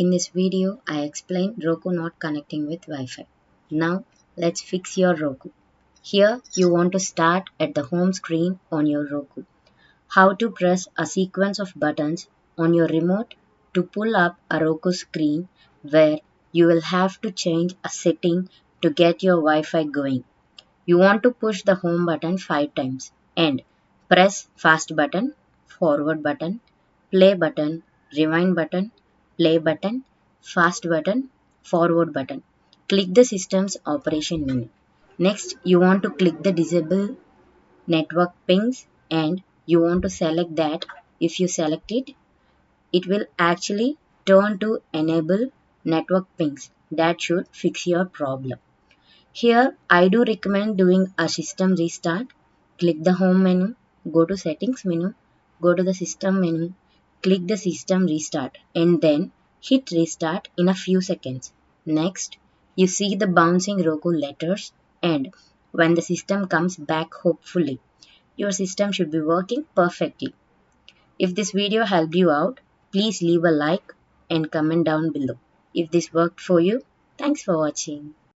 In this video, I explained Roku not connecting with Wi-Fi. Now, let's fix your Roku. Here, you want to start at the home screen on your Roku. How to press a sequence of buttons on your remote to pull up a Roku screen where you will have to change a setting to get your Wi-Fi going. You want to push the home button 5 times and press fast button, forward button, play button, rewind button, play button, fast button, forward button. Click the system's operation menu. Next, you want to click the disable network pings and you want to select that. If you select it, it will actually turn to enable network pings. That should fix your problem. Here, I do recommend doing a system restart. Click the home menu, go to settings menu, go to the system menu, click the system restart and then hit restart in a few seconds. Next, you see the bouncing Roku letters and when the system comes back hopefully, your system should be working perfectly. If this video helped you out, please leave a like and comment down below. If this worked for you, thanks for watching.